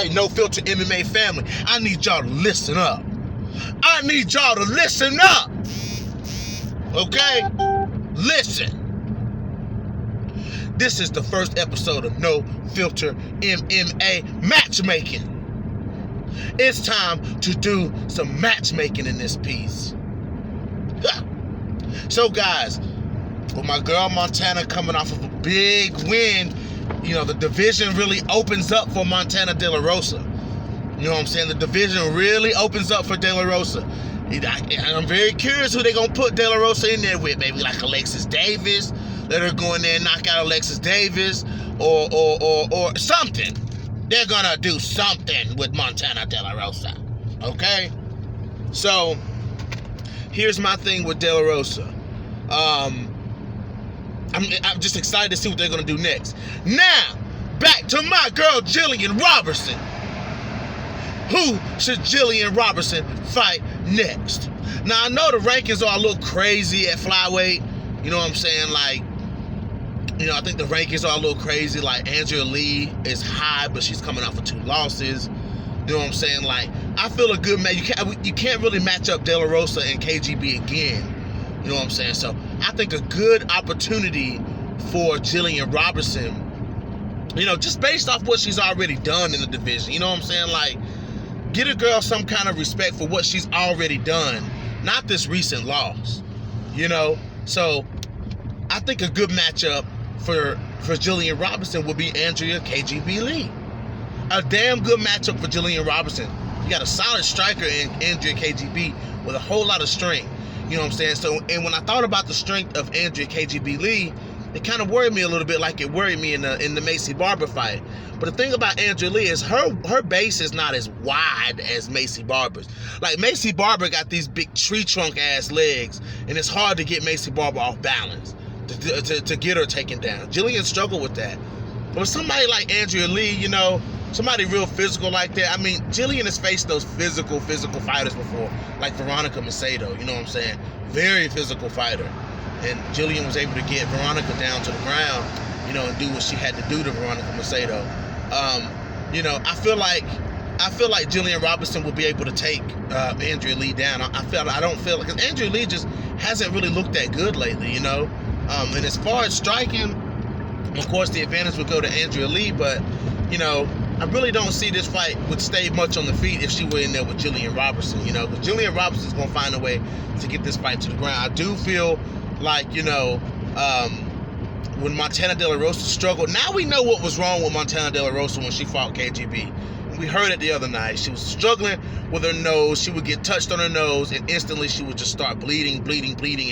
right, No Filter MMA family, I need y'all to listen up. I need y'all to listen up. Okay? Listen. This is the first episode of No Filter MMA Matchmaking. It's time to do some matchmaking in this piece. So guys, with my girl Montana coming off of a big win, the division really opens up for Montana De La Rosa. You know what I'm saying? The division really opens up for De La Rosa. And I'm very curious who they're going to put De La Rosa in there with. Maybe like Alexis Davis. Let her go in there and knock out Alexis Davis or something. They're going to do something with Montana De La Rosa. Okay? So, here's my thing with De La Rosa. I'm just excited to see what they're going to do next. Now, back to my girl, Gillian Robertson. Who should Gillian Robertson fight next? Now, I know the rankings are a little crazy at flyweight. You know what I'm saying? I think the rankings are a little crazy. Like, Andrea Lee is high, but she's coming off of 2 losses. You know what I'm saying? Like, I feel a good match. You can't really match up De La Rosa and KGB again. You know what I'm saying? So, I think a good opportunity for Gillian Robertson, just based off what she's already done in the division. You know what I'm saying? Like, get a girl some kind of respect for what she's already done, not this recent loss. So I think a good matchup for Gillian Robertson would be Andrea KGB Lee. A damn good matchup for Gillian Robertson. You got a solid striker in Andrea KGB with a whole lot of strength. You know what I'm saying? So, and when I thought about the strength of Andrea KGB Lee, it kind of worried me a little bit, like it worried me in the Macy Barber fight. But the thing about Andrea Lee is her base is not as wide as Macy Barber's. Like, Macy Barber got these big tree trunk ass legs, and it's hard to get Macy Barber off balance to get her taken down. Gillian struggled with that. But somebody like Andrea Lee, somebody real physical like that. I mean, Gillian has faced those physical fighters before, like Veronica Macedo. You know what I'm saying? Very physical fighter. And Gillian was able to get Veronica down to the ground, and do what she had to do to Veronica Macedo. I feel like Gillian Robertson will be able to take Andrea Lee down. I don't feel like, because Andrea Lee just hasn't really looked that good lately, And as far as striking, of course, the advantage would go to Andrea Lee, but I really don't see this fight would stay much on the feet if she were in there with Gillian Robertson, because Gillian Robertson's going to find a way to get this fight to the ground. I do feel like, when Montana De La Rosa struggled, now we know what was wrong with Montana De La Rosa when she fought KGB. We heard it the other night. She was struggling with her nose. She would get touched on her nose, and instantly she would just start bleeding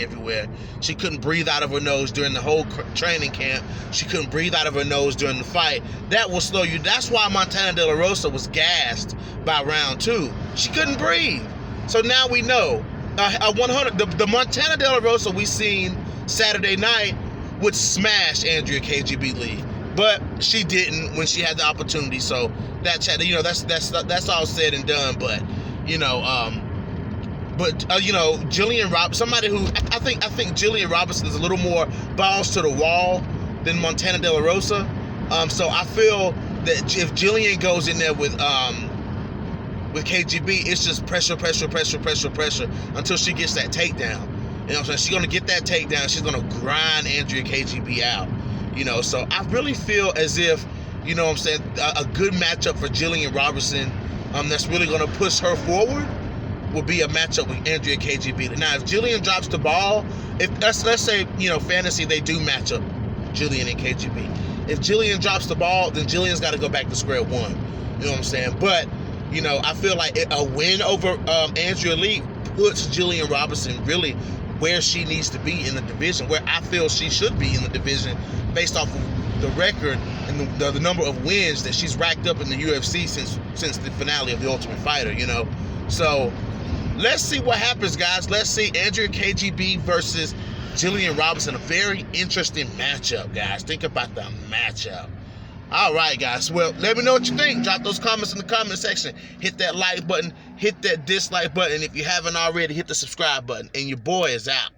everywhere. She couldn't breathe out of her nose during the whole training camp. She couldn't breathe out of her nose during the fight. That will slow you. That's why Montana De La Rosa was gassed by round 2. She couldn't breathe. So now we know. The Montana De La Rosa we seen Saturday night would smash Andrea KGB Lee, but she didn't when she had the opportunity. So that's all said and done. But Gillian Robertson, somebody who I think Gillian Robertson is a little more balls to the wall than Montana De La Rosa. So I feel that if Gillian goes in there with KGB, it's just pressure until she gets that takedown. You know what I'm saying? She's going to get that takedown. She's going to grind Andrea KGB out. So I really feel as if, you know what I'm saying, a good matchup for Gillian Robertson that's really going to push her forward will be a matchup with Andrea KGB. Now, if Gillian drops the ball, if let's say, fantasy, they do match up Gillian and KGB. If Gillian drops the ball, then Gillian's got to go back to square one. You know what I'm saying? But, I feel like a win over Andrea Lee puts Gillian Robertson really where she needs to be in the division, where I feel she should be in the division based off of the record and the number of wins that she's racked up in the UFC since the finale of The Ultimate Fighter, So let's see what happens, guys. Let's see Andrea KGB versus Gillian Robertson. A very interesting matchup, guys. Think about the matchup. All right, guys. Well, let me know what you think. Drop those comments in the comment section. Hit that like button. Hit that dislike button. If you haven't already, hit the subscribe button. And your boy is out.